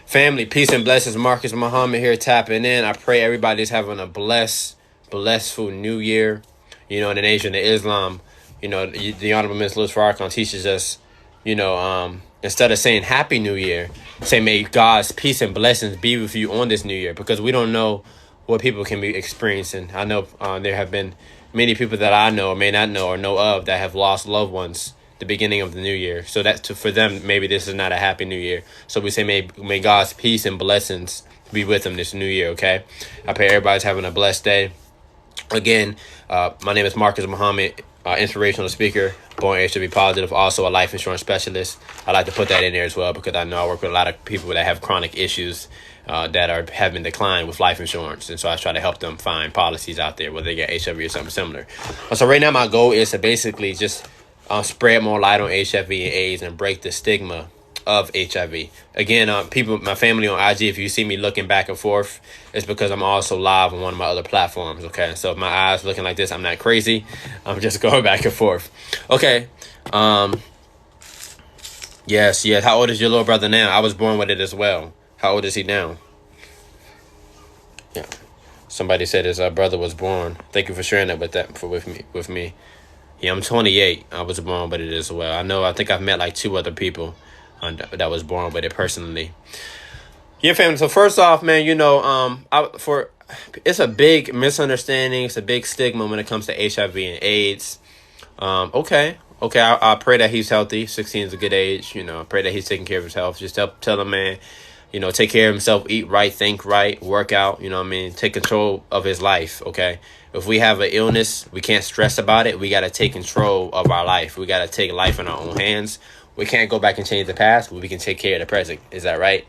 Family, peace and blessings. Marcus Muhammad here tapping in. I pray everybody's having a blessful new year. You know, in the nation of Islam, you know, the Honorable Ms. Louis Farrakhan teaches us, you know, instead of saying Happy New Year, say may God's peace and blessings be with you on this new year, because we don't know what people can be experiencing. I know there have been many people that I know or may not know or know of that have lost loved ones the beginning of the new year. So that for them, maybe this is not a happy new year. So we say may God's peace and blessings be with them this new year, okay? I pray everybody's having a blessed day. Again, my name is Marcus Muhammad, inspirational speaker, born HIV positive, also a life insurance specialist. I like to put that in there as well because I know I work with a lot of people that have chronic issues that are having declined with life insurance. And so I try to help them find policies out there whether they get HIV or something similar. So right now my goal is to basically just spread more light on HIV and AIDS and break the stigma of HIV. Again, people, my family on IG, if you see me looking back and forth, it's because I'm also live on one of my other platforms, okay? So if my eyes looking like this, I'm not crazy. I'm just going back and forth. Okay. Yes. How old is your little brother now? I was born with it as well. How old is he now? Yeah. Somebody said his brother was born. Thank you for sharing that with me. Yeah, I'm 28. I was born with it as well. I think I've met like 2 other people that was born with it personally. Yeah, family. So first off, man, you know, it's a big misunderstanding. It's a big stigma when it comes to HIV and AIDS. Okay. I pray that he's healthy. 16 is a good age. You know, I pray that he's taking care of his health. Just tell him, man, you know, take care of himself, eat right, think right, work out. You know what I mean? Take control of his life. Okay. If we have an illness, we can't stress about it. We got to take control of our life. We got to take life in our own hands. We can't go back and change the past, but we can take care of the present. Is that right?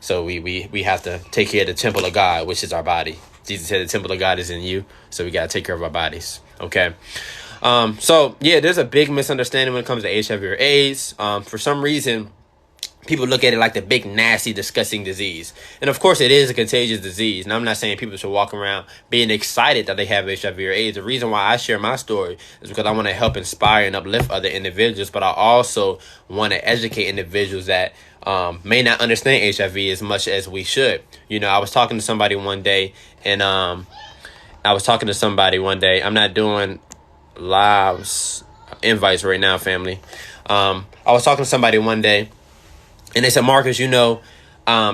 So we have to take care of the temple of God, which is our body. Jesus said the temple of God is in you. So we got to take care of our bodies. Okay. So yeah, there's a big misunderstanding when it comes to HIV or AIDS. For some reason, people look at it like the big, nasty, disgusting disease. And of course, it is a contagious disease. And I'm not saying people should walk around being excited that they have HIV or AIDS. The reason why I share my story is because I want to help inspire and uplift other individuals. But I also want to educate individuals that may not understand HIV as much as we should. You know, I was talking to somebody one day. I'm not doing lives, invites right now, family. I was talking to somebody one day. And they said, Marcus, you know,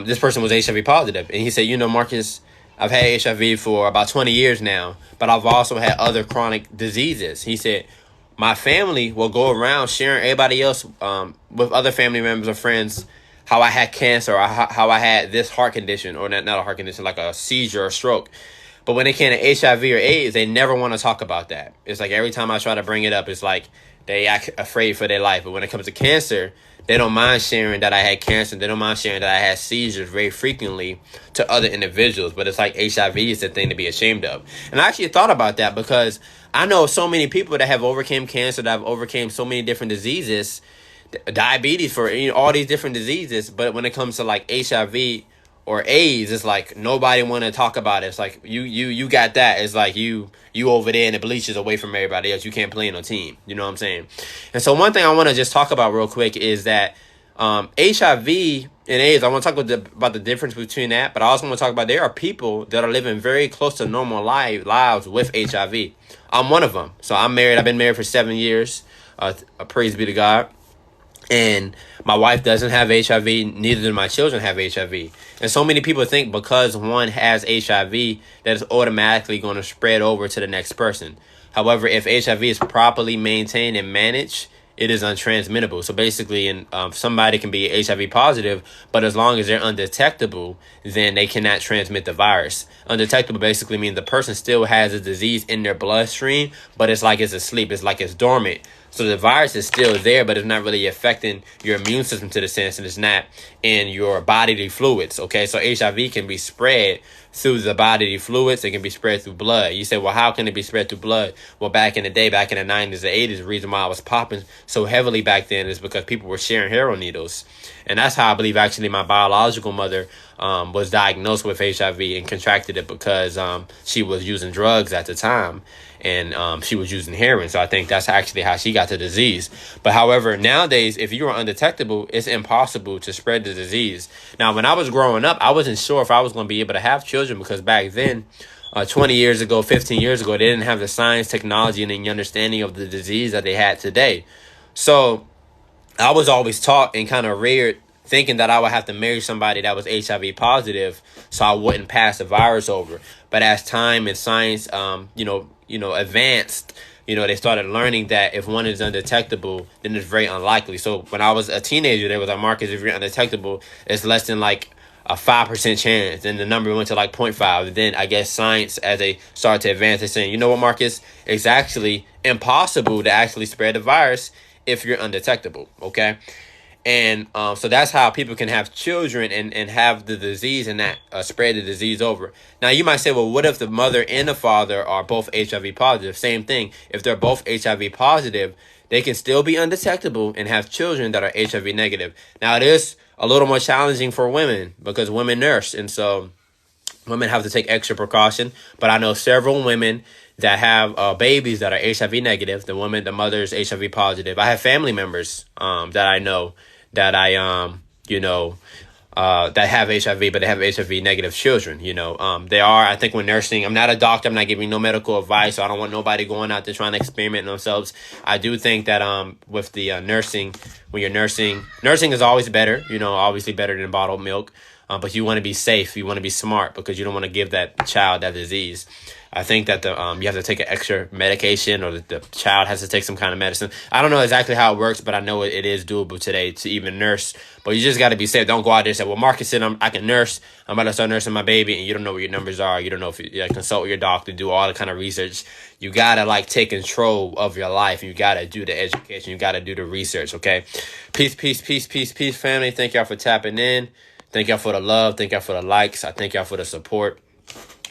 this person was HIV positive. And he said, you know, Marcus, I've had HIV for about 20 years now, but I've also had other chronic diseases. He said, my family will go around sharing everybody else with other family members or friends how I had cancer or how I had this heart condition, or not a heart condition, like a seizure or stroke. But when it came to HIV or AIDS, they never want to talk about that. It's like every time I try to bring it up, it's like they act afraid for their life. But when it comes to cancer, they don't mind sharing that I had cancer. They don't mind sharing that I had seizures very frequently to other individuals. But it's like HIV is the thing to be ashamed of. And I actually thought about that because I know so many people that have overcame cancer, that have overcame so many different diseases, diabetes, for all these different diseases. But when it comes to like HIV or AIDS, it's like nobody want to talk about it. It's like you got that. It's like you over there in the bleachers away from everybody else. You can't play in a team. You know what I'm saying? And so one thing I want to just talk about real quick is that HIV and AIDS, I want to talk about the difference between that, but I also want to talk about there are people that are living very close to normal lives with HIV. I'm one of them. So I'm married. I've been married for 7 years. Praise be to God. And my wife doesn't have HIV, neither do my children have HIV. And so many people think because one has HIV, that it's automatically going to spread over to the next person. However, if HIV is properly maintained and managed, it is untransmittable. So basically, somebody can be HIV positive, but as long as they're undetectable, then they cannot transmit the virus. Undetectable basically means the person still has a disease in their bloodstream, but it's like it's asleep. It's like it's dormant. So the virus is still there, but it's not really affecting your immune system to the sense, and it's not in your bodily fluids. Okay, so HIV can be spread through the bodily fluids. It can be spread through blood. You say, well, how can it be spread through blood? Well, back in the day, back in the 90s and 80s, the reason why I was popping so heavily back then is because people were sharing heroin needles. And that's how I believe actually my biological mother was diagnosed with HIV and contracted it because she was using drugs at the time, and she was using heroin. So I think that's actually how she got the disease. But however, nowadays, if you are undetectable, it's impossible to spread the disease. Now, when I was growing up, I wasn't sure if I was going to be able to have children, because back then, 20 years ago, 15 years ago, they didn't have the science, technology, and the understanding of the disease that they had today. So I was always taught and kind of reared thinking that I would have to marry somebody that was HIV positive so I wouldn't pass the virus over. But as time and science, advanced, they started learning that if one is undetectable, then it's very unlikely. So when I was a teenager, there was like, Marcus, if you're undetectable, it's less than like a 5% chance. And the number went to like 0.5. And then I guess science, as they started to advance, they're saying, you know what, Marcus, it's actually impossible to actually spread the virus if you're undetectable. Okay. And so that's how people can have children and have the disease and that spread the disease over. Now, you might say, well, what if the mother and the father are both HIV positive? Same thing. If they're both HIV positive, they can still be undetectable and have children that are HIV negative. Now, it is a little more challenging for women because women nurse. And so women have to take extra precaution. But I know several women that have babies that are HIV negative. The mother's HIV positive. I have family members that I know that that have HIV, but they have HIV negative children. They are, I think, when nursing, I'm not a doctor, I'm not giving no medical advice, so I don't want nobody going out there trying to experiment on themselves. I do think that with the nursing, when you're nursing is always better, obviously better than bottled milk. But you want to be safe, you want to be smart, because you don't want to give that child that disease. I think that you have to take an extra medication, or the child has to take some kind of medicine. I don't know exactly how it works, but I know it is doable today to even nurse. But you just got to be safe. Don't go out there and say, well, Marcus said I can nurse. I'm about to start nursing my baby, and you don't know what your numbers are. You don't know if you consult with your doctor, do all the kind of research. You got to take control of your life. You got to do the education. You got to do the research, okay? Peace, peace, peace, peace, peace, family. Thank y'all for tapping in. Thank y'all for the love. Thank y'all for the likes. I thank y'all for the support.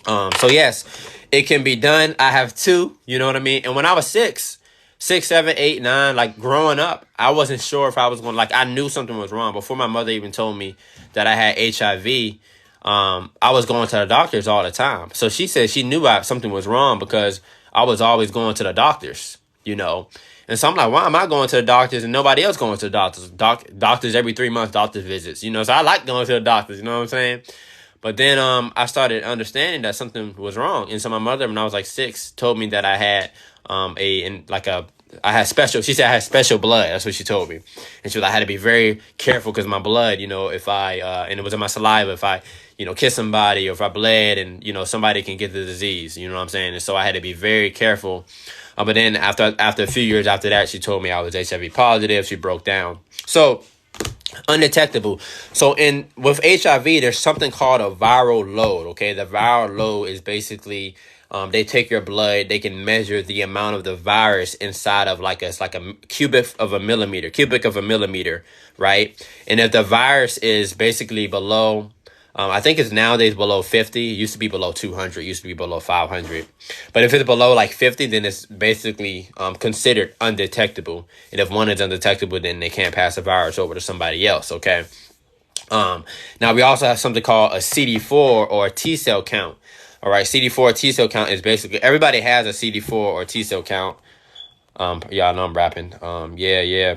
So yes, it can be done. I have two, you know what I mean? And when I was 6, 7, 8, 9, like growing up, I wasn't sure if I was going to, I knew something was wrong. Before my mother even told me that I had HIV, I was going to the doctors all the time. So she said she knew something was wrong because I was always going to the doctors, And so I'm like, why am I going to the doctors and nobody else going to the doctors? Doctors every 3 months, doctor visits, So I like going to the doctors, you know what I'm saying? But then I started understanding that something was wrong. And so my mother, when I was like 6, told me that I had I had special, she said I had special blood. That's what she told me. And she was like, I had to be very careful because my blood, if I, and it was in my saliva, if I, kiss somebody or if I bled and, somebody can get the disease, you know what I'm saying? And so I had to be very careful. But then after a few years after that, she told me I was HIV positive. She broke down. So undetectable. So with HIV, there's something called a viral load. Okay, the viral load is basically they take your blood, they can measure the amount of the virus inside of it's like a cubic of a millimeter, right? And if the virus is basically below, I think it's nowadays below 50. It used to be below 200. It used to be below 500. But if it's below 50, then it's basically considered undetectable. And if one is undetectable, then they can't pass the virus over to somebody else, okay? Now, we also have something called a Cd4 or a T-Cell count. All right, Cd4 T-Cell count is basically, everybody has a Cd4 or T-Cell count. Y'all know I'm rapping. Yeah.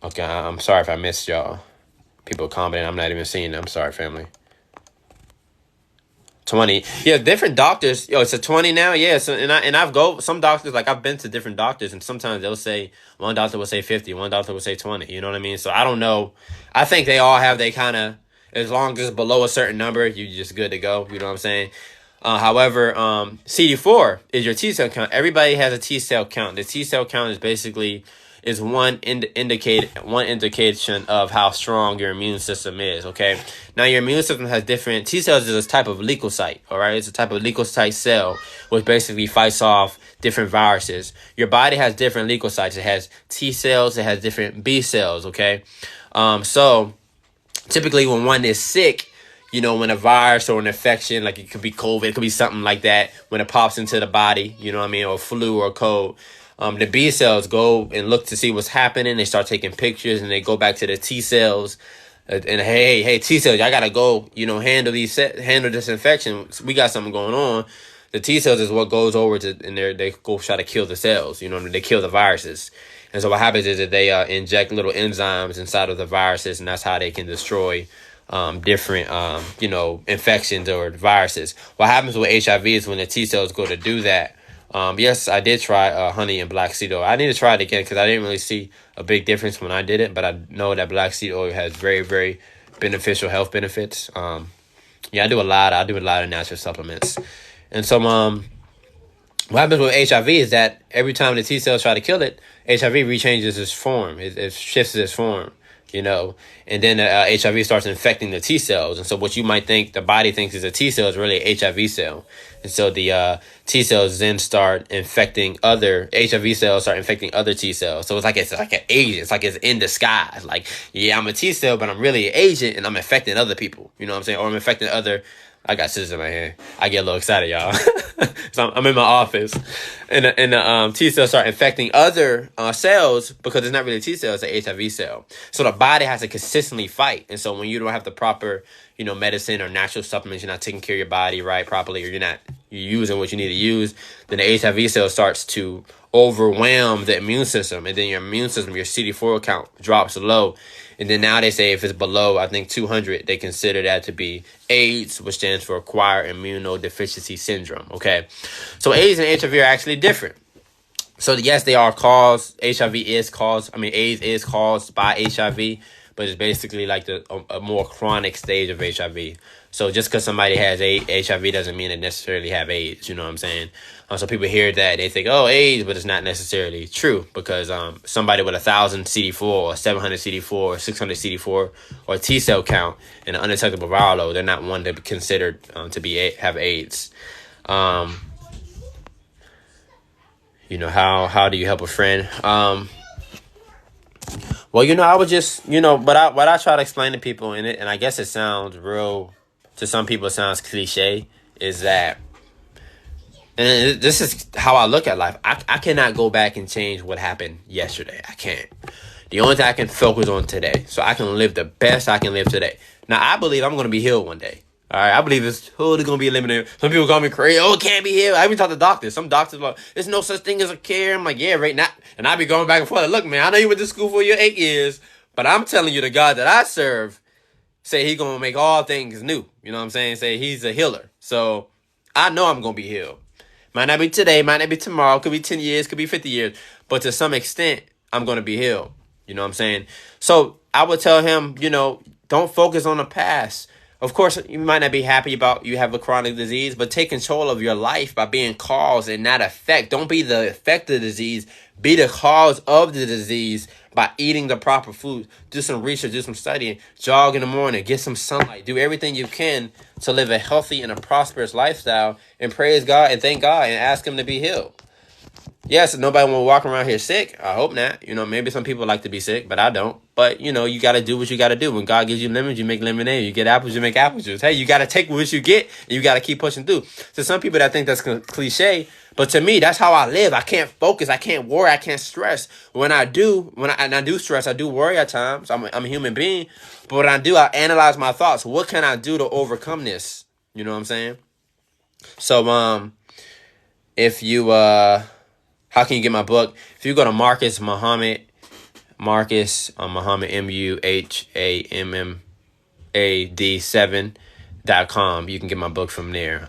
Okay, I'm sorry if I missed y'all. People commenting, I'm not even seeing them. I'm sorry, family. 20. Yeah, different doctors. It's a 20 now. Yeah, so some doctors, I've been to different doctors, and sometimes they'll say, one doctor will say 50, one doctor will say 20. You know what I mean? So I don't know. I think they all have they kind of, as long as it's below a certain number, you're just good to go. You know what I'm saying? However, CD4 is your T-cell count. Everybody has a T-cell count. The T-cell count is basically one indication of how strong your immune system is, okay? Now, your immune system has different... T-cells is a type of leukocyte, all right? It's a type of leukocyte cell, which basically fights off different viruses. Your body has different leukocytes. It has T-cells. It has different B-cells, okay? So, typically, when one is sick, when a virus or an infection, it could be COVID, it could be something like that, when it pops into the body, you know what I mean, or flu or cold, the B cells go and look to see what's happening. They start taking pictures and they go back to the T cells And hey, T cells, y'all gotta go, handle handle this infection. We got something going on. The T cells is what goes over to, and they go try to kill the cells. They kill the viruses. And so what happens is that they inject little enzymes inside of the viruses, and that's how they can destroy different infections or viruses. What happens with HIV is when the T cells go to do that. Yes, I did try honey and black seed oil. I need to try it again because I didn't really see a big difference when I did it, but I know that black seed oil has very, very beneficial health benefits. I do a lot of natural supplements. And so what happens with HIV is that every time the T cells try to kill it, HIV rechanges its form. It shifts its form, and then HIV starts infecting the T cells. And so what you might think the body thinks is a T cell is really an HIV cell. And so the T cells then start infecting HIV cells start infecting other T cells. So it's like an agent. It's like it's in disguise. Like, yeah, I'm a T cell, but I'm really an agent and I'm infecting other people. You know what I'm saying? Or I'm infecting other. I got scissors in my hand. I get a little excited, y'all. So I'm in my office, and the T cells start infecting other cells because it's not really a T cell; it's an HIV cell. So the body has to consistently fight, and so when you don't have the proper, medicine or natural supplements, you're not taking care of your body right properly, or you're using what you need to use, then the HIV cell starts to overwhelm the immune system, and then your immune system, your Cd4 count drops low. And then now they say if it's below, I think 200, they consider that to be AIDS, which stands for Acquired Immunodeficiency Syndrome. Okay, so AIDS and HIV are actually different. So yes, they are caused. AIDS is caused by HIV, but it's basically like a more chronic stage of HIV. So just because somebody has HIV doesn't mean they necessarily have AIDS. You know what I'm saying? So people hear that, they think, oh, AIDS, but it's not necessarily true because somebody with 1,000 CD4 or 700 CD4 or 600 CD4 or T-cell count and an undetectable viral load, they're not one to be considered to have AIDS. How do you help a friend? Well, I would just, what I try to explain to people in it, and I guess it sounds to some people it sounds cliche, is that, and this is how I look at life. I cannot go back and change what happened yesterday. I can't. The only thing I can focus on today, so I can live the best I can live today. Now, I believe I'm going to be healed one day. All right, I believe it's going to be eliminated. Some people call me crazy. Oh, it can't be healed. I even talk to doctors. Some doctors are like, there's no such thing as a cure. I'm like, yeah, right now. And I be going back and forth. Look, man, I know you went to school for your 8 years, but I'm telling you, the God that I serve, say he's going to make all things new. You know what I'm saying? Say he's a healer. So I know I'm going to be healed. Might not be today, might not be tomorrow, could be 10 years, could be 50 years. But to some extent, I'm going to be healed. You know what I'm saying? So I would tell him, don't focus on the past. Of course, you might not be happy about you have a chronic disease, but take control of your life by being cause and not effect. Don't be the effect of the disease. Be the cause of the disease by eating the proper food. Do some research, do some studying, jog in the morning, get some sunlight. Do everything you can to live a healthy and a prosperous lifestyle and praise God and thank God and ask him to be healed. Yes, nobody will walk around here sick. I hope not. Maybe some people like to be sick, but I don't. But, you got to do what you got to do. When God gives you lemons, you make lemonade. You get apples, you make apple juice. Hey, you got to take what you get, and you got to keep pushing through. So some people that think that's cliche, but to me, that's how I live. I can't focus. I can't worry. I can't stress. When I do stress, I do worry at times. I'm a human being. But when I do, I analyze my thoughts. What can I do to overcome this? You know what I'm saying? So, if you, how can you get my book? If you go to Marcus Muhammad, MuhammadMud7.com, you can get my book from there.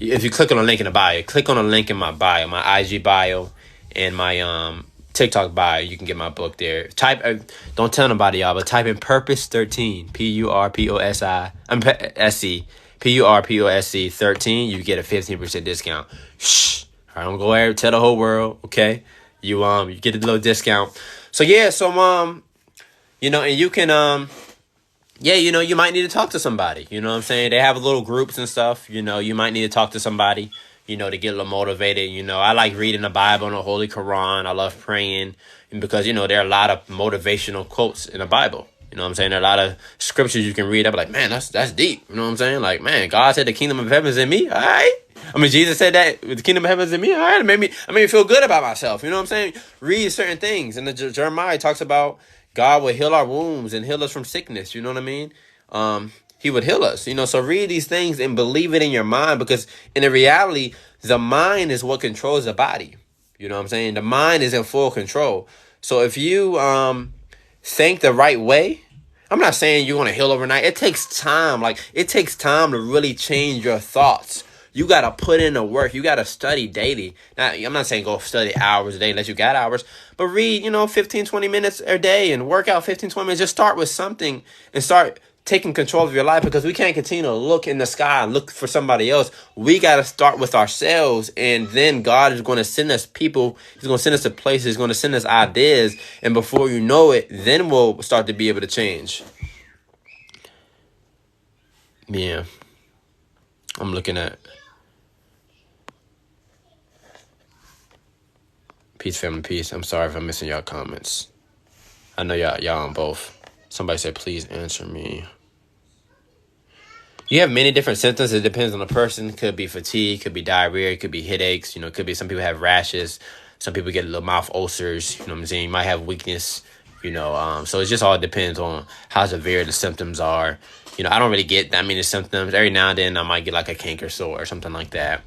If you click on the link in the bio, click on the link in my bio, my IG bio, and my TikTok bio, you can get my book there. Don't tell nobody, y'all, but type in Purpose 13, PURPOSC 13, you get a 15% discount. Shh. I don't go there, tell the whole world, okay? You get a little discount. So yeah, and you can you might need to talk to somebody. You know what I'm saying? They have little groups and stuff. You might need to talk to somebody, to get a little motivated. I like reading the Bible and the Holy Quran. I love praying. And because, there are a lot of motivational quotes in the Bible. You know what I'm saying? There are a lot of scriptures you can read. I'm like, man, that's deep. You know what I'm saying? Like, man, God said the kingdom of heaven is in me. All right. Jesus said that the kingdom of heaven is in me. All right. It made me feel good about myself. You know what I'm saying? Read certain things. And Jeremiah talks about, God would heal our wounds and heal us from sickness. You know what I mean? He would heal us. So read these things and believe it in your mind, because in the reality, the mind is what controls the body. You know what I'm saying? The mind is in full control. So if you think the right way, I'm not saying you're going to heal overnight. It takes time. Like, it takes time to really change your thoughts. You got to put in the work. You got to study daily. Now, I'm not saying go study hours a day unless you got hours, but read, 15, 20 minutes a day and work out 15, 20 minutes. Just start with something and start taking control of your life, because we can't continue to look in the sky and look for somebody else. We got to start with ourselves, and then God is going to send us people. He's going to send us to places. He's going to send us ideas, and before you know it, then we'll start to be able to change. Yeah. I'm looking at peace, family, peace. I'm sorry if I'm missing y'all comments. I know y'all on both. Somebody said, please answer me. You have many different symptoms. It depends on the person. Could be fatigue, could be diarrhea, could be headaches. Could be some people have rashes. Some people get little mouth ulcers. You know what I'm saying? You might have weakness. So it just all depends on how severe the symptoms are. I don't really get that many symptoms. Every now and then I might get like a canker sore or something like that.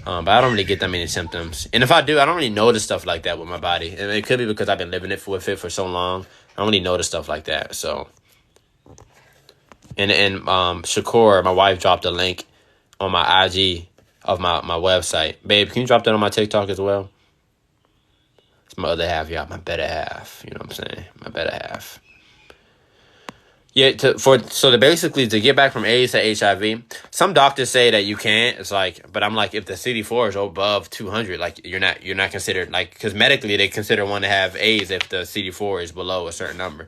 But I don't really get that many symptoms. And if I do, I don't really notice stuff like that with my body. And it could be because I've been living with it for so long. I don't really notice stuff like that. So, and Shakur, my wife, dropped a link on my IG of my website. Babe, can you drop that on my TikTok as well? It's my other half, y'all. My better half. You know what I'm saying? My better half. Yeah, basically to get back from AIDS to HIV, some doctors say that you can't. It's like, but I'm like, if the CD4 is above 200, like you're not considered, like, because medically they consider one to have AIDS if the CD4 is below a certain number.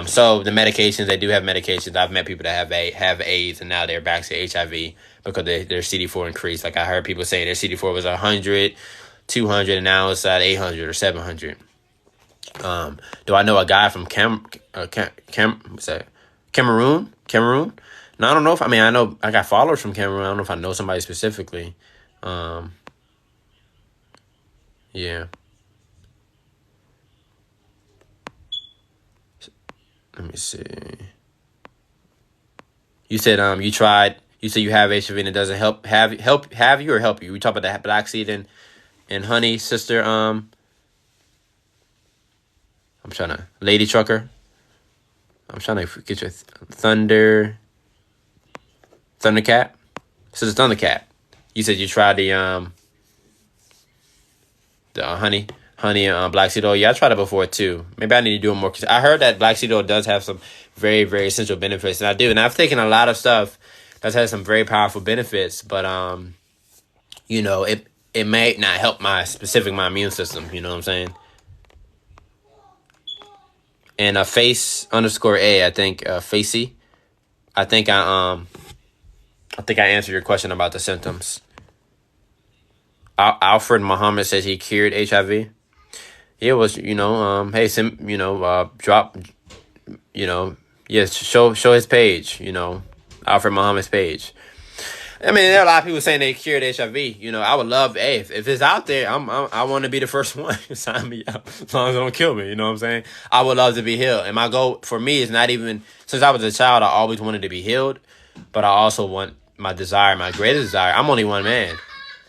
So the medications, they do have medications. I've met people that have AIDS and now they're back to HIV because their CD4 increased. Like I heard people saying their CD4 was 100, 200, and now it's at 800 or 700. Do I know a guy from Cameroon? No, I don't know I know I got followers from Cameroon. I don't know if I know somebody specifically. Yeah. Let me see. You said you said you have HIV and it doesn't help you or help you? We talk about that black seed and honey, sister. I'm trying to Lady Trucker. I'm trying to get your Thundercat. So it's Thundercat. You said you tried the honey black seed oil. Yeah, I tried it before too. Maybe I need to do it more. Cause I heard that black seed oil does have some very, very essential benefits, and I do. And I've taken a lot of stuff that's had some very powerful benefits, but it may not help my immune system. You know what I'm saying? And face_A, I think Facey. I think I answered your question about the symptoms. Alfred Muhammad says he cured HIV. It was, drop, show his page, Alfred Muhammad's page. I mean, there are a lot of people saying they cured HIV. I would love, if it's out there, I want to be the first one. Sign me up, as long as it don't kill me. You know what I'm saying? I would love to be healed. And my goal for me is not even, since I was a child, I always wanted to be healed. But I also want my greatest desire. I'm only one man.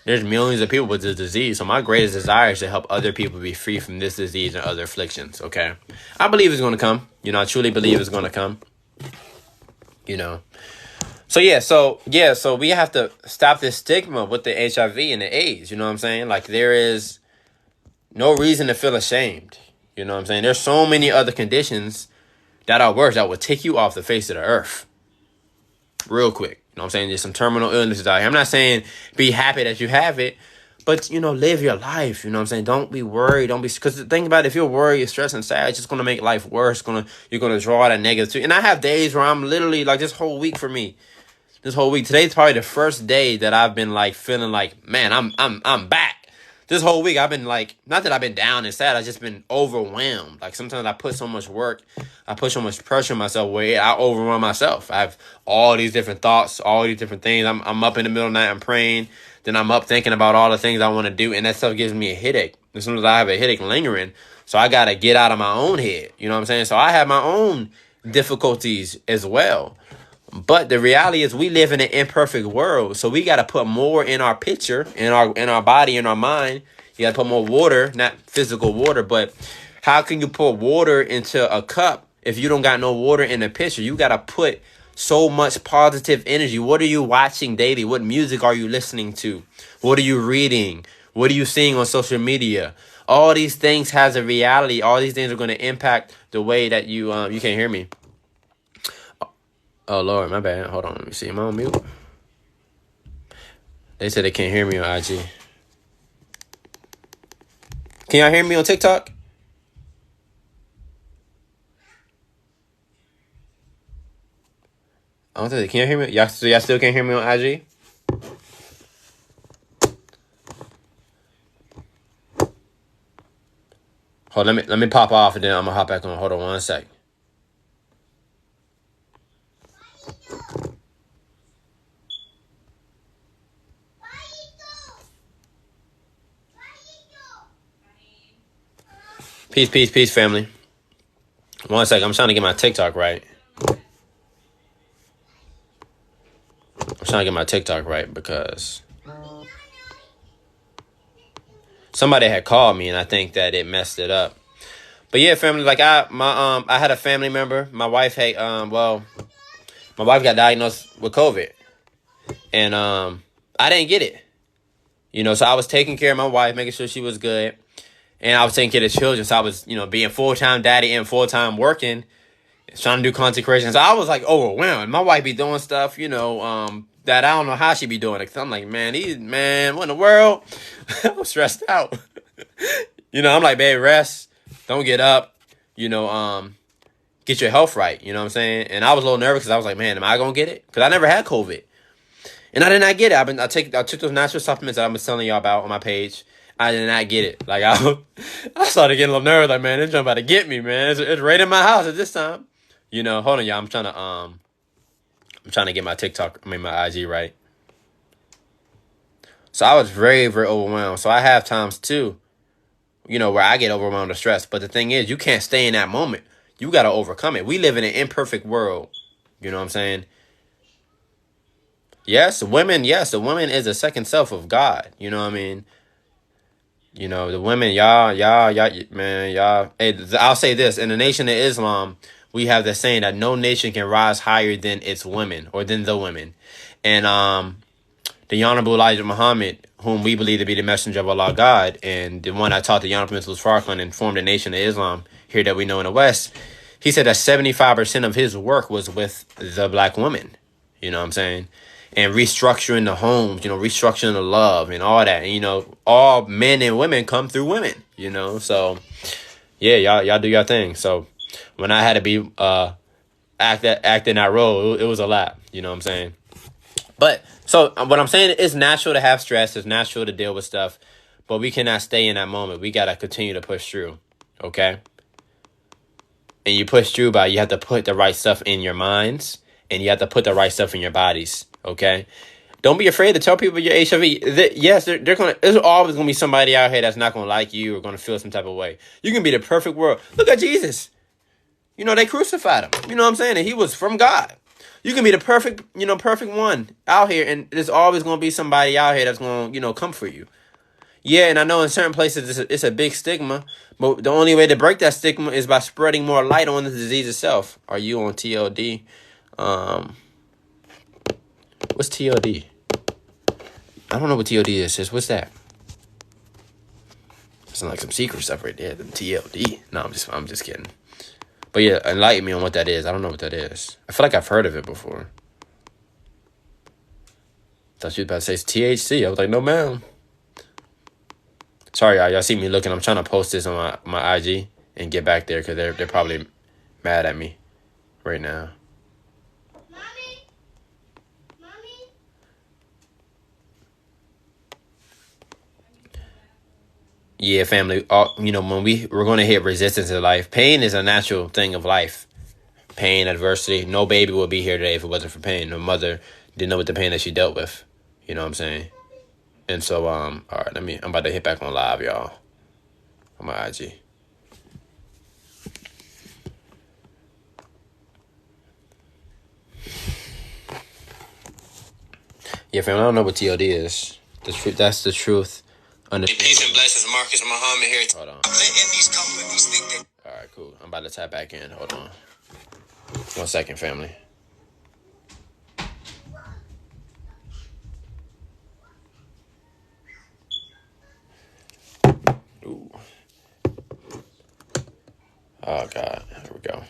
There's millions of people with this disease. So my greatest desire is to help other people be free from this disease and other afflictions. Okay. I believe it's going to come. I truly believe it's going to come. So we have to stop this stigma with the HIV and the AIDS. You know what I'm saying? Like, there is no reason to feel ashamed. You know what I'm saying? There's so many other conditions that are worse that will take you off the face of the earth real quick. You know what I'm saying? There's some terminal illnesses out here. I'm not saying be happy that you have it, but, live your life. You know what I'm saying? Don't be worried. Because the thing about it, if you're worried, you're stressed and sad, it's just going to make life worse. You're going to draw that negative. And I have days where I'm literally, like, this whole week, today's probably the first day that I've been, like, feeling like, man, I'm back. This whole week I've been, like, not that I've been down and sad, I've just been overwhelmed. Like, sometimes I put so much work, I put so much pressure on myself where I overwhelm myself. I have all these different thoughts, all these different things. I'm up in the middle of the night, I'm praying. Then I'm up thinking about all the things I want to do, and that stuff gives me a headache. as soon as I have a headache lingering. So I got to get out of my own head. You know what I'm saying? So I have my own difficulties as well. But the reality is we live in an imperfect world. So we got to put more in our picture, in our body, in our mind. You got to put more water, not physical water, but how can you pour water into a cup if you don't got no water in the pitcher? You got to put so much positive energy. What are you watching daily? What music are you listening to? What are you reading? What are you seeing on social media? All these things has a reality. All these things are going to impact the way that you can't hear me. Oh, Lord, my bad. Hold on. Let me see. Am I on mute? They said they can't hear me on IG. Can y'all hear me on TikTok? I don't think. Can y'all hear me? Y'all still can't hear me on IG? Hold on, let me pop off and then I'm gonna hop back on. Hold on one sec. Peace, family. One sec. I'm trying to get my TikTok right. Because somebody had called me and I think that it messed it up. But yeah, family, like I had a family member. My wife had my wife got diagnosed with COVID. And I didn't get it. You know, so I was taking care of my wife, making sure she was good. And I was taking care of the children. So I was, being full-time daddy and full-time working, trying to do content creation. So I was like overwhelmed. My wife be doing stuff, that I don't know how she be doing it. Cause I'm like, man, what in the world? I'm stressed out. I'm like, babe, rest. Don't get up. Get your health right. You know what I'm saying? And I was a little nervous because I was like, man, am I gonna get it? Because I never had COVID, and I did not get it. I took those natural supplements that I've been telling y'all about on my page. I did not get it. Like I started getting a little nervous. Like, man, this jump about to get me, man. It's right in my house at this time. Hold on, y'all. I'm trying to get my IG right. So I was very, very overwhelmed. So I have times too, where I get overwhelmed or stressed. But the thing is, you can't stay in that moment. You got to overcome it. We live in an imperfect world. You know what I'm saying? Yes, the woman is a second self of God. You know what I mean? The women, y'all, man, y'all. Hey, I'll say this. In the Nation of Islam, we have the saying that no nation can rise higher than its women or than the women. And the Honorable Elijah Muhammad, whom we believe to be the messenger of Allah God, and the one that taught the Honorable Prince Farrakhan and formed the Nation of Islam here that we know in the West, he said that 75% of his work was with the black woman. You know what I'm saying? And restructuring the homes, restructuring the love and all that. And, all men and women come through women, So, yeah, y'all do your thing. So, when I had to be act in that role, it was a lot. You know what I'm saying? But, so, what I'm saying, it's natural to have stress. It's natural to deal with stuff. But we cannot stay in that moment. We got to continue to push through. Okay? And you push through by you have to put the right stuff in your minds. And you have to put the right stuff in your bodies. Okay, don't be afraid to tell people your HIV. Yes, there's always gonna be somebody out here that's not gonna like you or gonna feel some type of way. You can be the perfect world. Look at Jesus. They crucified him. You know what I'm saying? And he was from God. You can be the perfect one out here, and there's always gonna be somebody out here that's gonna come for you. Yeah, and I know in certain places it's a big stigma, but the only way to break that stigma is by spreading more light on the disease itself. Are you on TLD? What's TLD? I don't know what TLD is. What's that? It's like some secret stuff right there. The TLD. No, I'm just kidding. But yeah, enlighten me on what that is. I don't know what that is. I feel like I've heard of it before. Thought you was about to say it's THC. I was like, no, ma'am. Sorry, y'all see me looking. I'm trying to post this on my IG and get back there because they're probably mad at me right now. Yeah, family. When we're going to hit resistance in life, pain is a natural thing of life. Pain, adversity. No baby would be here today if it wasn't for pain. No mother didn't know what the pain that she dealt with. You know what I'm saying? And so, all right, I'm about to hit back on live, y'all. on my IG. Yeah, fam, I don't know what TLD is. The truth. That's the truth. Peace and blessings, Marcus Muhammad here. Hold on. All right, cool. I'm about to tap back in. Hold on. 1 second, family. Ooh. Oh, God. Here we go.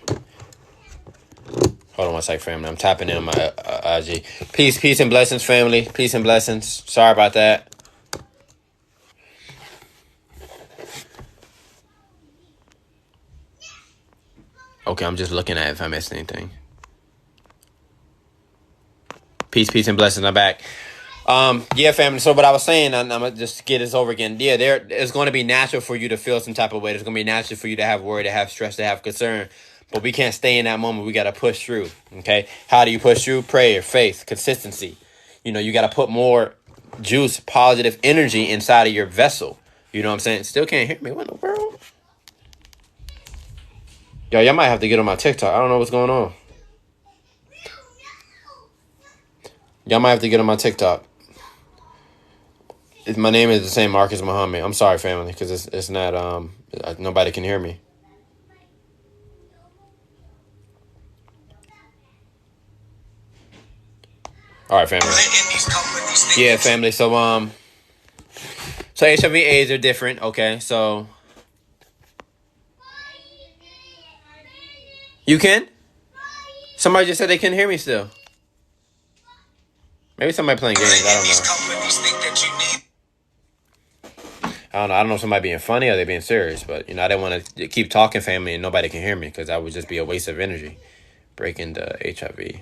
Hold on 1 second, family. I'm tapping in my IG. Peace and blessings, family. Peace and blessings. Sorry about that. Okay, I'm just looking at it if I missed anything. Peace and blessings. I'm back. Yeah, family. So what I was saying, I'm gonna just get this over again. Yeah, it's going to be natural for you to feel some type of way. It's going to be natural for you to have worry, to have stress, to have concern. But we can't stay in that moment. We got to push through. Okay. How do you push through? Prayer, faith, consistency. You know, you got to put more juice, positive energy inside of your vessel. You know what I'm saying? Still can't hear me. What in the world? Yo, y'all might have to get on my TikTok. I don't know what's going on. Y'all might have to get on my TikTok. My name is the same, Marcus Muhammad. I'm sorry, family, because it's not, nobody can hear me. All right, family. Yeah, family. So HIV AIDS are different. Okay, so you can? Somebody just said they couldn't hear me still. Maybe somebody playing games. I don't know. I don't know if somebody being funny or they being serious, but you know, I didn't want to keep talking, family, and nobody can hear me because that would just be a waste of energy. Breaking the HIV.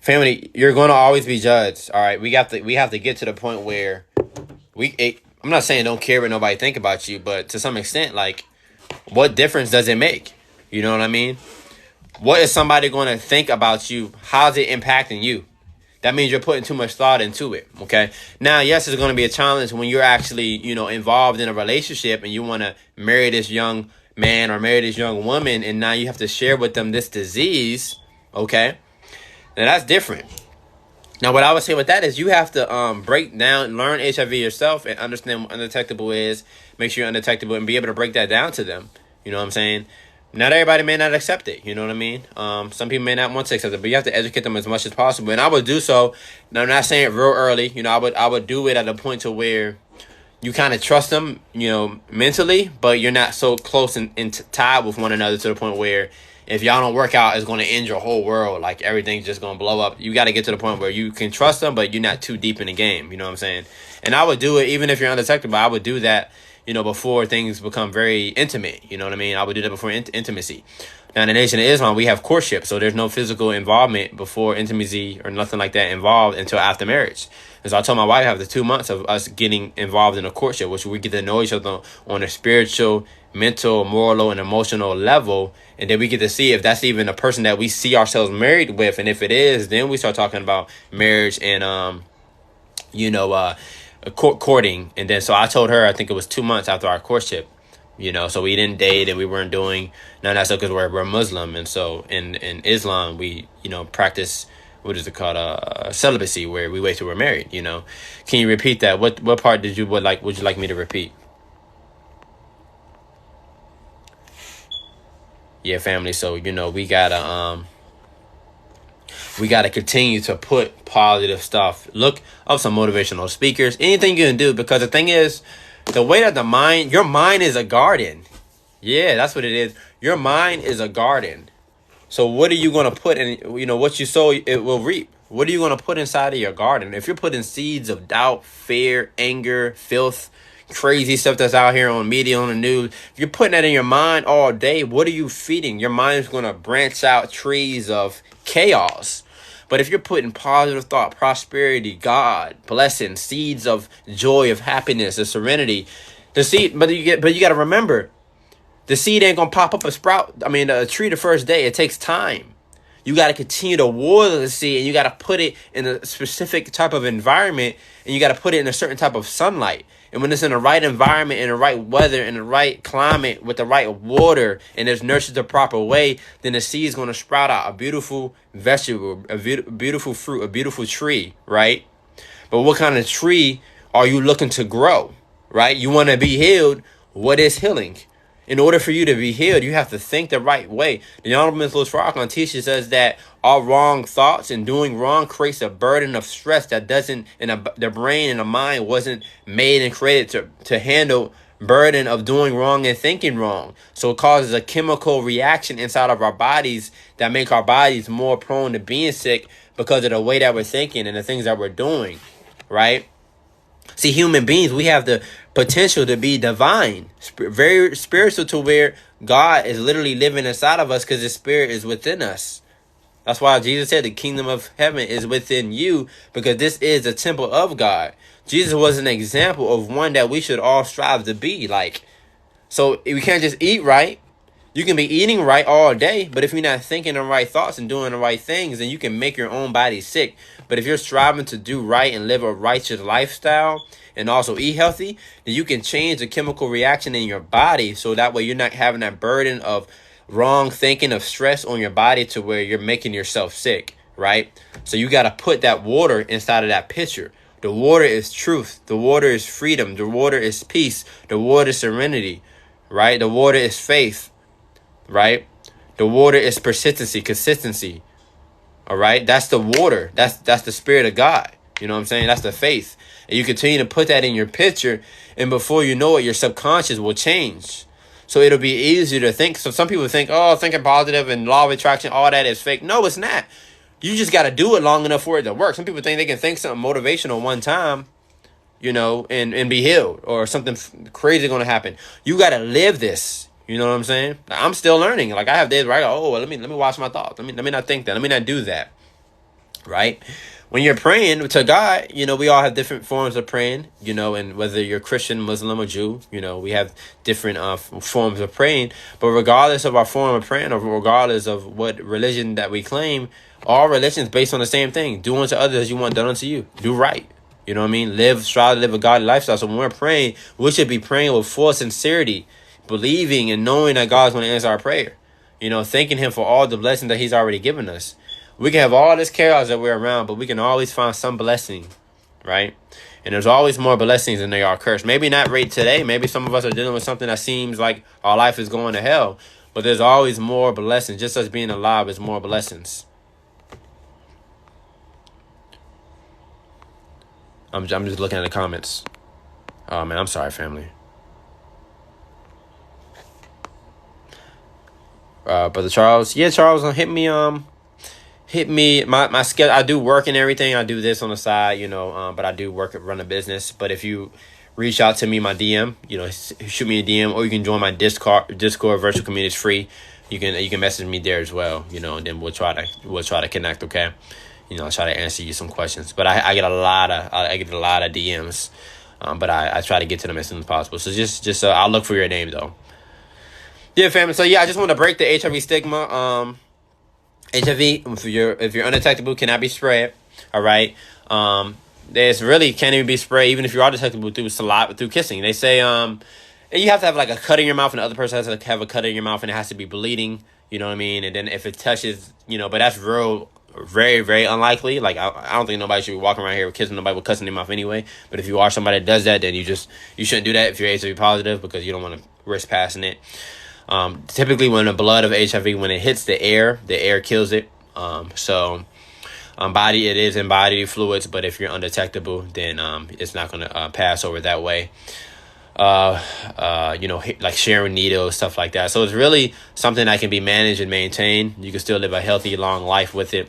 Family, you're going to always be judged. All right, we have to get to the point where I'm not saying don't care what nobody think about you, but to some extent, like, what difference does it make? You know what I mean? What is somebody going to think about you? How's it impacting you? That means you're putting too much thought into it. Okay. Now, yes, it's going to be a challenge when you're actually, involved in a relationship and you want to marry this young man or marry this young woman, and now you have to share with them this disease. Okay. Now that's different. Now, what I would say with that is you have to break down, learn HIV yourself and understand what undetectable is. Make sure you're undetectable and be able to break that down to them. You know what I'm saying? Not everybody may not accept it. You know what I mean? Some people may not want to accept it, but you have to educate them as much as possible. And I would do so. Now, I'm not saying it real early. You know, I would do it at a point to where you kind of trust them, mentally, but you're not so close and tied with one another to the point where if y'all don't work out, it's going to end your whole world. Like, everything's just going to blow up. You got to get to the point where you can trust them, but you're not too deep in the game. You know what I'm saying? And I would do it, even if you're undetectable, I would do that, before things become very intimate. You know what I mean? I would do that before intimacy. Now, in the Nation of Islam, we have courtship, so there's no physical involvement before intimacy or nothing like that involved until after marriage. And so I told my wife after 2 months of us getting involved in a courtship, which we get to know each other on a spiritual, mental, moral, and emotional level, and then we get to see if that's even a person that we see ourselves married with, and if it is, then we start talking about marriage and courting. And then so I told her, I think it was 2 months after our courtship, so we didn't date and we weren't doing none of that stuff because we're Muslim, and so in Islam we practice, what is it called, celibacy, where we wait till we're married. Can you repeat that? What part would you like me to repeat? Yeah, family. So we gotta continue to put positive stuff. Look up some motivational speakers, anything you can do, because the thing is, the way that your mind is a garden. Yeah, that's what it is. Your mind is a garden. So what are you going to put in, what you sow, it will reap. What are you going to put inside of your garden? If you're putting seeds of doubt, fear, anger, filth, crazy stuff that's out here on media, on the news, if you're putting that in your mind all day, what are you feeding? Your mind is going to branch out trees of chaos. But if you're putting positive thought, prosperity, God, blessing, seeds of joy, of happiness, of serenity, the seed, but you got to remember, the seed ain't going to pop up a tree the first day. It takes time. You got to continue to water the seed, and you got to put it in a specific type of environment, and you got to put it in a certain type of sunlight. And when it's in the right environment, in the right weather, in the right climate, with the right water, and it's nurtured the proper way, then the seed is going to sprout out a beautiful vegetable, a beautiful fruit, a beautiful tree, right? But what kind of tree are you looking to grow, right? You want to be healed. What is healing? In order for you to be healed, you have to think the right way. The Honorable Ms. Louis Farrakhan teaches us that all wrong thoughts and doing wrong creates a burden of stress that doesn't, and the brain and the mind wasn't made and created to handle burden of doing wrong and thinking wrong. So it causes a chemical reaction inside of our bodies that make our bodies more prone to being sick because of the way that we're thinking and the things that we're doing, right? See, human beings, we have the potential to be divine, very spiritual, to where God is literally living inside of us because His Spirit is within us. That's why Jesus said the kingdom of heaven is within you, because this is the temple of God. Jesus was an example of one that we should all strive to be like. So we can't just eat right. You can be eating right all day, but if you're not thinking the right thoughts and doing the right things, then you can make your own body sick. But if you're striving to do right and live a righteous lifestyle and also eat healthy, then you can change the chemical reaction in your body, so that way you're not having that burden of wrong thinking, of stress on your body, to where you're making yourself sick, right? So you got to put that water inside of that pitcher. The water is truth. The water is freedom. The water is peace. The water is serenity, right? The water is faith, right? The water is consistency. All right, that's the water. That's the Spirit of God. You know what I'm saying? That's the faith. And you continue to put that in your pitcher, and before you know it, your subconscious will change. So it'll be easier to think. So some people think, oh, thinking positive and law of attraction, all that is fake. No, it's not. You just got to do it long enough for it to work. Some people think they can think something motivational one time, you know, and be healed, or something crazy going to happen. You got to live this. You know what I'm saying? I'm still learning. Like, I have days where I go, oh, well, let me watch my thoughts. Let me not think that. Let me not do that. Right? When you're praying to God, you know, we all have different forms of praying, you know, and whether you're Christian, Muslim, or Jew, you know, we have different forms of praying. But regardless of our form of praying, or regardless of what religion that we claim, all religions based on the same thing: do unto others as you want done unto you. Do right. You know what I mean? Strive to live a godly lifestyle. So when we're praying, we should be praying with full sincerity, believing and knowing that God's going to answer our prayer. You know, thanking Him for all the blessings that He's already given us. We can have all this chaos that we're around, but we can always find some blessing, right? And there's always more blessings than there are curse. Maybe not right today. Maybe some of us are dealing with something that seems like our life is going to hell. But there's always more blessings. Just as being alive is more blessings. I'm just looking at the comments. Oh, man, I'm sorry, family. Brother Charles. Yeah, Charles, hit me. My schedule. I do work and everything. I do this on the side, you know, but I do run a business. But if you reach out to me, my DM, you know, shoot me a DM, or you can join my Discord virtual community. It's free. You can message me there as well, you know, and then we'll try to connect. Okay, you know, I'll try to answer you some questions. But I get a lot of DMs, but I try to get to them as soon as possible. So just I'll look for your name though. Yeah, family. So yeah, I just want to break the HIV stigma. HIV, if you're undetectable, cannot be spread. All right. There's really can't even be spread, even if you are detectable through saliva, through kissing. They say and you have to have like a cut in your mouth, and the other person has to have a cut in your mouth, and it has to be bleeding. You know what I mean? And then if it touches, you know, but that's very, very unlikely. Like I don't think nobody should be walking around here kissing nobody with cuts in their mouth anyway. But if you are somebody that does that, then you shouldn't do that if you're HIV positive, because you don't want to risk passing it. Typically when the blood of HIV, when it hits the air kills it. Body, it is in body fluids, but if you're undetectable, then it's not going to pass over that way. You know, like sharing needles, stuff like that. So it's really something that can be managed and maintained. You can still live a healthy, long life with it.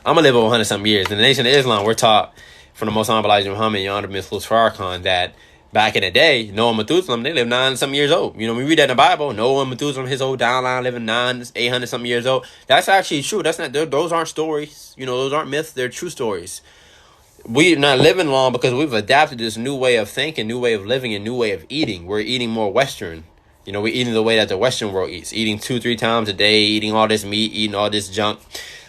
I'm going to live over 100-something years. In the Nation of Islam, we're taught from the Most Honorable Elijah Muhammad, Your Honor, Ms. Louis Farrakhan, that back in the day, Noah and Methuselah, they lived 9-something years old. You know, we read that in the Bible. Noah and Methuselah, his whole downline, living 800-something years old. That's actually true. That's not; those aren't stories. You know, those aren't myths. They're true stories. We're not living long because we've adapted this new way of thinking, new way of living, and new way of eating. We're eating more Western. You know, we're eating the way that the Western world eats. Eating 2-3 times a day, eating all this meat, eating all this junk.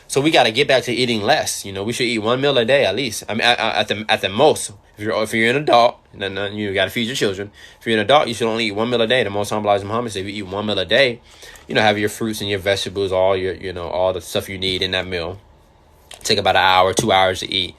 So we got to get back to eating less. You know, we should eat 1 meal a day at least. I mean, at the most. If you're an adult, then you got to feed your children. If you're an adult, you should only eat 1 meal a day. The most humble Muhammad said, if you eat 1 meal a day, have your fruits and your vegetables, all your all the stuff you need in that meal. Take about an hour, 2 hours to eat.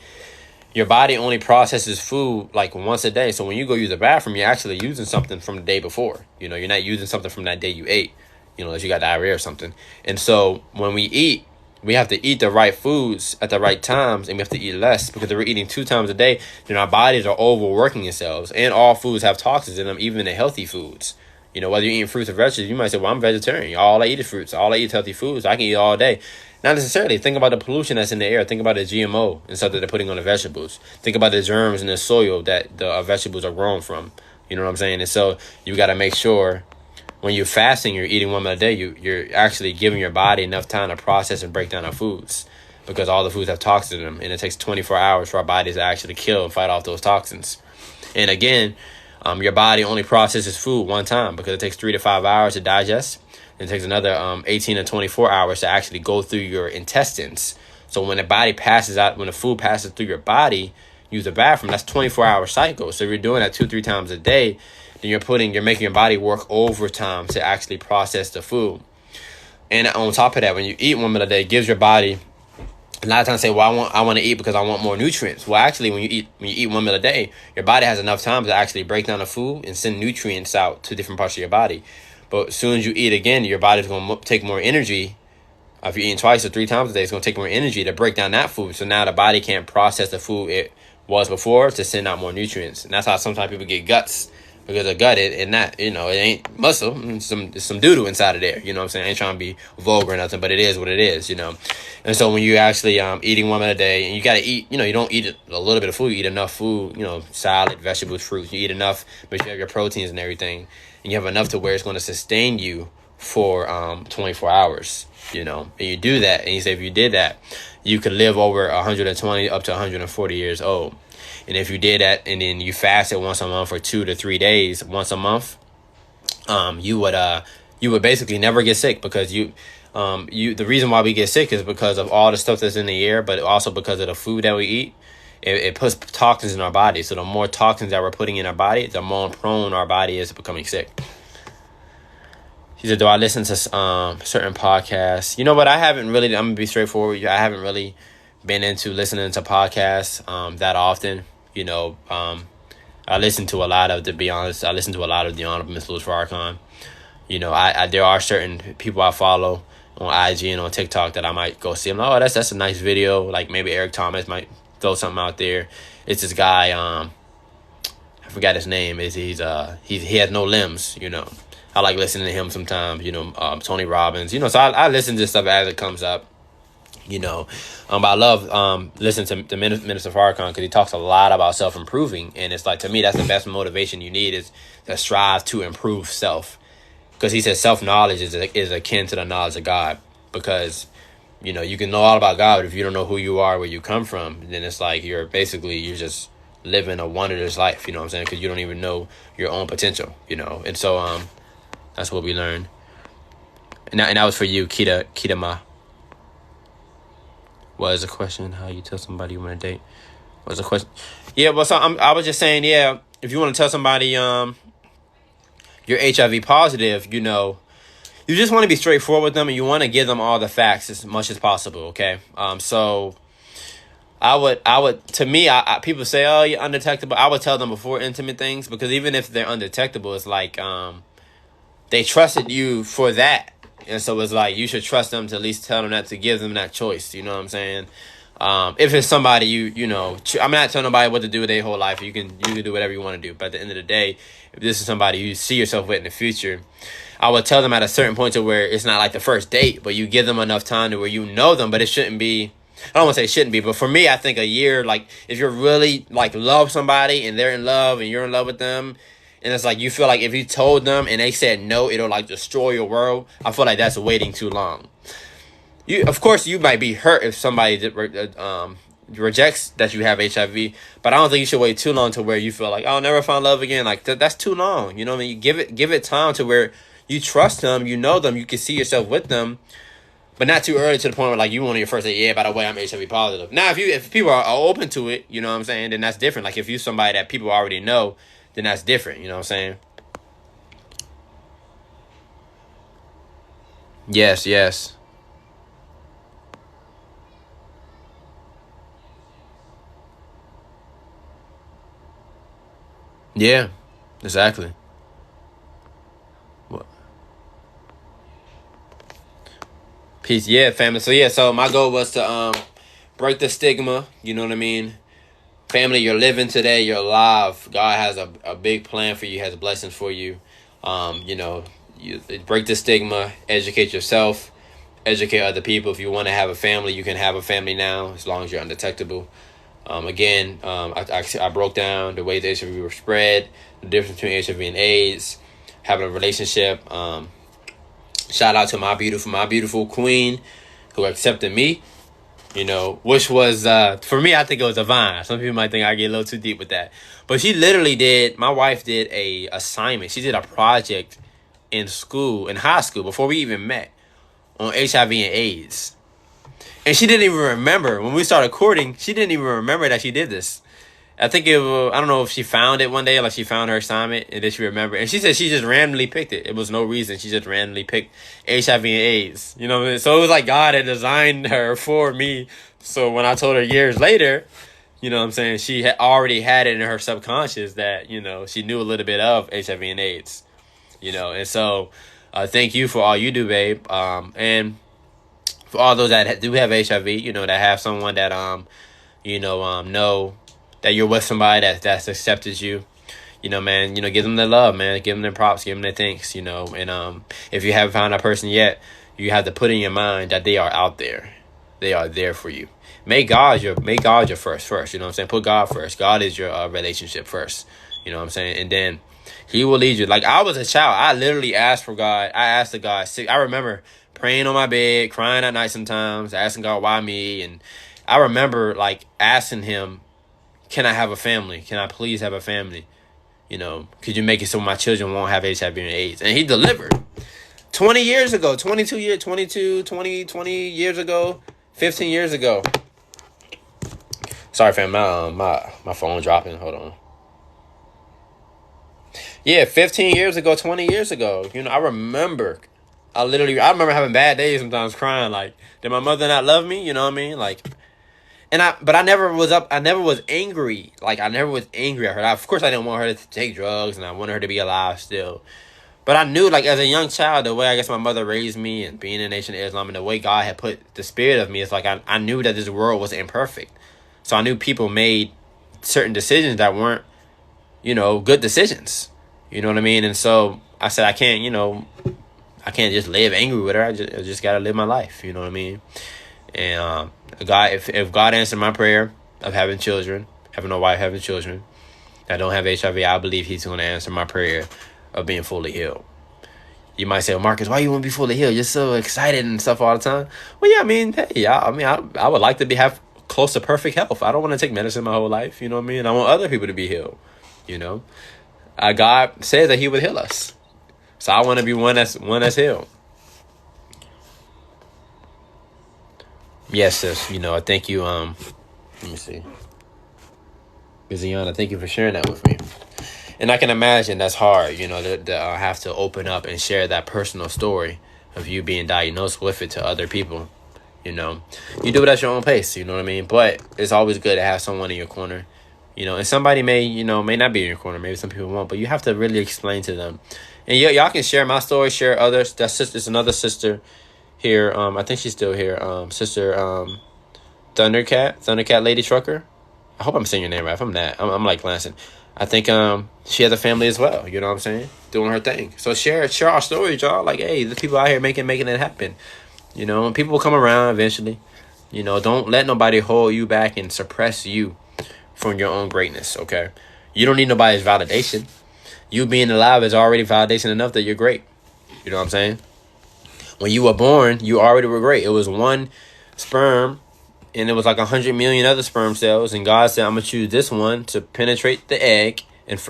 Your body only processes food like once a day. So when you go use the bathroom, you're actually using something from the day before. You're not using something from that day you ate. Unless you got diarrhea or something. And so when we eat, we have to eat the right foods at the right times, and we have to eat less because if we're eating 2 times a day, then our bodies are overworking themselves. And all foods have toxins in them, even the healthy foods. Whether you're eating fruits or vegetables, you might say, well, I'm vegetarian. All I eat is fruits. All I eat is healthy foods. I can eat all day. Not necessarily. Think about the pollution that's in the air. Think about the GMO and stuff that they're putting on the vegetables. Think about the germs in the soil that the vegetables are grown from. You know what I'm saying? And so you got to make sure when you're fasting, you're eating 1 meal a day, you're actually giving your body enough time to process and break down our foods because all the foods have toxins in them. And it takes 24 hours for our bodies to actually kill and fight off those toxins. And again, your body only processes food one time because it takes 3 to 5 hours to digest. And it takes another 18 to 24 hours to actually go through your intestines. So when the food passes through your body, use the bathroom, that's 24-hour cycle. So if you're doing that 2-3 times a day, then you're making your body work overtime to actually process the food. And on top of that, when you eat 1 meal a day, it gives your body a lot of times say, well, I want to eat because I want more nutrients. Well, actually, when you eat 1 meal a day, your body has enough time to actually break down the food and send nutrients out to different parts of your body. But as soon as you eat again, your body's going to take more energy. If you're eating 2 or 3 times a day, it's going to take more energy to break down that food. So now the body can't process the food it was before to send out more nutrients. And that's how sometimes people get guts. Because a gut, it ain't muscle. It's some doo-doo inside of there. You know what I'm saying? I ain't trying to be vulgar or nothing, but it is what it is, And so when you actually eating 1 meal a day, and you got to eat, you don't eat a little bit of food. You eat enough food, salad, vegetables, fruits. You eat enough, but you have your proteins and everything. And you have enough to where it's going to sustain you for 24 hours, And you do that, and you say if you did that, you could live over 120 up to 140 years old. And if you did that and then you fasted once a month for 2 to 3 days once a month, you would basically never get sick because the reason why we get sick is because of all the stuff that's in the air, but also because of the food that we eat. It puts toxins in our body. So the more toxins that we're putting in our body, the more prone our body is to becoming sick. She said, do I listen to certain podcasts? You know what? I haven't really, I'm going to be straightforward with you. I haven't really been into listening to podcasts that often. I listen to a lot of, to be honest, I listen to a lot of the Honorable Miss Louis Farrakhan. There are certain people I follow on IG and on TikTok that I might go see. I'm like, oh, that's a nice video. Like maybe Eric Thomas might throw something out there. It's this guy, I forgot his name. He has no limbs, I like listening to him sometimes, Tony Robbins, so I listen to stuff as it comes up. But I love listening to Minister Farrakhan because he talks a lot about self-improving. And it's like, to me, that's the best motivation you need is to strive to improve self. Because he says self-knowledge is akin to the knowledge of God. Because, you can know all about God, but if you don't know who you are, where you come from, then it's like you're just living a wondrous life, you know what I'm saying? Because you don't even know your own potential, And so that's what we learned. And that was for you, Kita Ma. What is the question? How you tell somebody you want to date? What's the question? Yeah, well, so I was just saying, yeah, if you want to tell somebody you're HIV positive, you just want to be straightforward with them and you want to give them all the facts as much as possible, okay? So I would, to me, people say, oh, you're undetectable. I would tell them before intimate things because even if they're undetectable, it's like they trusted you for that. And so it's like you should trust them to at least tell them that, to give them that choice. You know what I'm saying? If it's somebody I'm not telling nobody what to do with their whole life. You can do whatever you want to do. But at the end of the day, if this is somebody you see yourself with in the future, I would tell them at a certain point to where it's not like the first date, but you give them enough time to where you know them. But it shouldn't be. I don't want to say it shouldn't be, but for me, I think a year. Like if you're really like love somebody and they're in love and you're in love with them. And it's like you feel like if you told them and they said no, it'll like destroy your world. I feel like that's waiting too long. Of course, you might be hurt if somebody rejects that you have HIV, but I don't think you should wait too long to where you feel like, I'll never find love again. Like that's too long. You know what I mean? Give it time to where you trust them, you know them, you can see yourself with them. but not too early to the point where like you want on your first day, yeah, by the way, I'm HIV positive. Now, if people are open to it, you know what I'm saying, then that's different. Like if you're somebody that people already know, then that's different. You know what I'm saying? Yes, yes. Yeah, exactly. What? Peace. Yeah, family. So yeah, so my goal was to break the stigma, you know what I mean? Family, you're living today, you're alive. God has a big plan for you, has blessings for you. You know, you break the stigma, educate yourself, educate other people. If you want to have a family, you can have a family now as long as you're undetectable. I broke down the ways HIV were spread, the difference between HIV and AIDS, having a relationship. Shout out to my beautiful queen who accepted me, you know, which was, for me, I think it was divine. Some people might think I get a little too deep with that. But she literally my wife did a assignment. She did a project in school, in high school, before we even met, on HIV and AIDS. And she didn't even remember. When we started courting, she didn't even remember that she did this. I think I don't know if she found it one day, like she found her assignment, and then she remembered. And she said she just randomly picked it. It was no reason. She just randomly picked HIV and AIDS. You know what I mean? So it was like God had designed her for me. So when I told her years later, you know what I'm saying, she had already had it in her subconscious that, you know, she knew a little bit of HIV and AIDS. You know, and so thank you for all you do, babe. And for all those that do have HIV, you know, that have someone that, know that you're with somebody that's accepted you, you know, man, you know, give them their love, man, give them their props, give them their thanks, you know, and if you haven't found that person yet, you have to put in your mind that they are out there, they are there for you. Make God your first, you know what I'm saying? Put God first. God is your relationship first, you know what I'm saying? And then He will lead you. Like I was a child, I literally asked for God. I asked the God. I remember praying on my bed, crying at night sometimes, asking God why me, and I remember like asking Him, can I have a family? Can I please have a family? You know, could you make it so my children won't have HIV and AIDS? And He delivered. 20 years ago, 20 years ago, 15 years ago. Sorry, fam, my phone dropping. Hold on. Yeah, 15 years ago, 20 years ago. You know, I remember having bad days sometimes crying. Like, did my mother not love me? You know what I mean? Like, but I never was angry. Like, I never was angry at her. Of course, I didn't want her to take drugs, and I wanted her to be alive still. But I knew, like, as a young child, the way I guess my mother raised me and being in the Nation of Islam and the way God had put the spirit of me, it's like I knew that this world was imperfect. So I knew people made certain decisions that weren't, you know, good decisions. You know what I mean? And so I said, I can't just live angry with her. I just got to live my life. You know what I mean? And God, if God answered my prayer of having children, having a wife, having children that don't have HIV, I believe He's going to answer my prayer of being fully healed. You might say, well, Marcus, why you want to be fully healed? You're so excited and stuff all the time. Well, yeah, I mean, hey, I would like to have close to perfect health. I don't want to take medicine my whole life. You know what I mean? I want other people to be healed. You know, God says that He would heal us, so I want to be one that's healed. Yes, sis. You know, I thank you. Let me see, Biziana, thank you for sharing that with me. And I can imagine that's hard, you know, to have to open up and share that personal story of you being diagnosed with it to other people. You know, you do it at your own pace, you know what I mean? But it's always good to have someone in your corner, you know, and somebody may not be in your corner. Maybe some people won't, but you have to really explain to them. And y'all can share my story, share others. There's another sister here. I think she's still here. Sister Thundercat Lady Trucker. I hope I'm saying your name right. If I'm not, I'm like glancing. I think she has a family as well. You know what I'm saying? Doing her thing. So share our stories, y'all. Like, hey, the people out here making it happen. You know, and people will come around eventually. You know, don't let nobody hold you back and suppress you from your own greatness, okay? You don't need nobody's validation. You being alive is already validation enough that you're great. You know what I'm saying? When you were born, you already were great. It was one sperm, and it was like 100 million other sperm cells, and God said, I'm going to choose this one to penetrate the egg and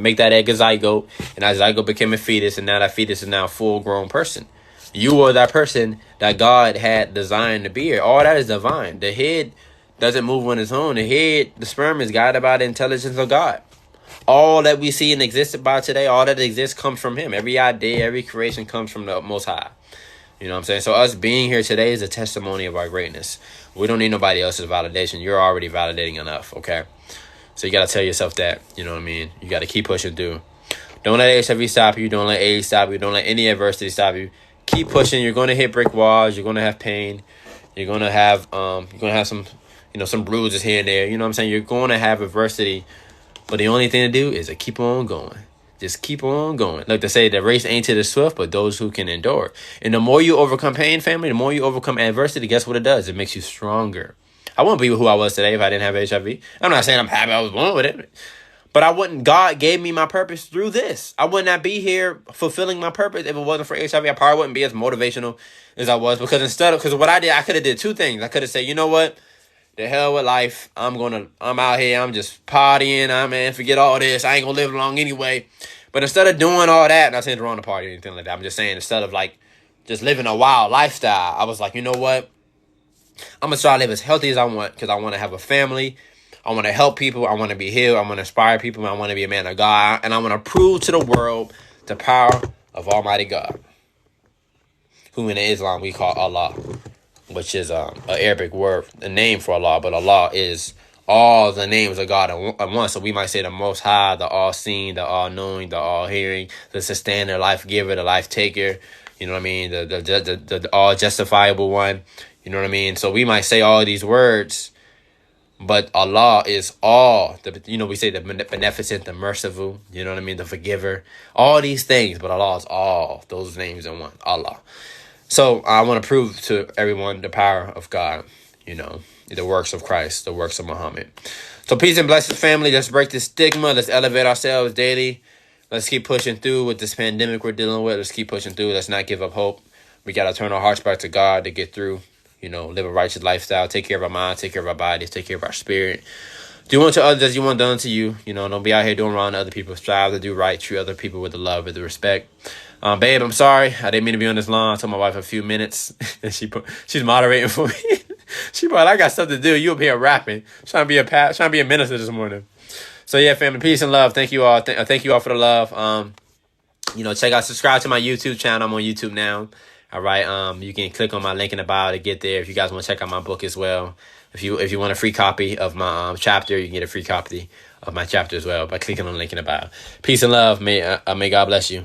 make that egg a zygote, and that zygote became a fetus, and now that fetus is now a full-grown person. You are that person that God had designed to be here. All that is divine. The head doesn't move on its own. The head, the sperm, is guided by the intelligence of God. All that we see and exist by today, all that exists comes from him. Every idea, every creation comes from the Most High. You know what I'm saying? So us being here today is a testimony of our greatness. We don't need nobody else's validation. You're already validating enough, okay? So you got to tell yourself that, you know what I mean? You got to keep pushing through. Don't let HIV stop you. Don't let AIDS stop you. Don't let any adversity stop you. Keep pushing. You're going to hit brick walls. You're going to have pain. You're going to have some, some bruises here and there. You know what I'm saying? You're going to have adversity. But the only thing to do is to keep on going. Just keep on going. Like they say, the race ain't to the swift, but those who can endure. And the more you overcome pain, family, the more you overcome adversity, guess what it does? It makes you stronger. I wouldn't be who I was today if I didn't have HIV. I'm not saying I'm happy I was born with it. But God gave me my purpose through this. I would not be here fulfilling my purpose if it wasn't for HIV. I probably wouldn't be as motivational as I was. Because what I did, I could have did two things. I could have said, you know what? The hell with life. I'm out here. I'm just partying. Forget all this. I ain't gonna live long anyway. But instead of doing all that, and I saying wrong to party or anything like that, I'm just saying instead of like just living a wild lifestyle, I was like, you know what? I'm gonna try to live as healthy as I want because I want to have a family. I want to help people. I want to be healed. I want to inspire people. I want to be a man of God. And I want to prove to the world the power of Almighty God, who in Islam we call Allah, which is an Arabic word, a name for Allah. But Allah is all the names of God at once. So we might say the Most High, the All-Seeing, the All-Knowing, the All-Hearing, the Sustainer, Life Giver, the Life Taker. You know what I mean? The All-Justifiable One. You know what I mean? So we might say all these words, but Allah is all, we say the beneficent, the merciful, you know what I mean, the forgiver, all these things, but Allah is all those names in one, Allah. So I want to prove to everyone the power of God, the works of Christ, the works of Muhammad. So peace and blessings, family. Let's break this stigma. Let's elevate ourselves daily. Let's keep pushing through with this pandemic we're dealing with. Let's keep pushing through. Let's not give up hope. We got to turn our hearts back to God to get through. Live a righteous lifestyle, take care of our mind, take care of our bodies, take care of our spirit. Do unto others as you want done to you. Don't be out here doing wrong to other people. Strive to do right, treat other people with the love, with the respect. Babe, I'm sorry. I didn't mean to be on this long. I told my wife a few minutes, and she's moderating for me. She probably, I got stuff to do. You up here rapping, trying to be a minister this morning. So yeah, family, peace and love. Thank you all. Thank you all for the love. Subscribe to my YouTube channel. I'm on YouTube now. All right. You can click on my link in the bio to get there. If you guys want to check out my book as well, if you want a free copy of my chapter, you can get a free copy of my chapter as well by clicking on the link in the bio. Peace and love. May God bless you.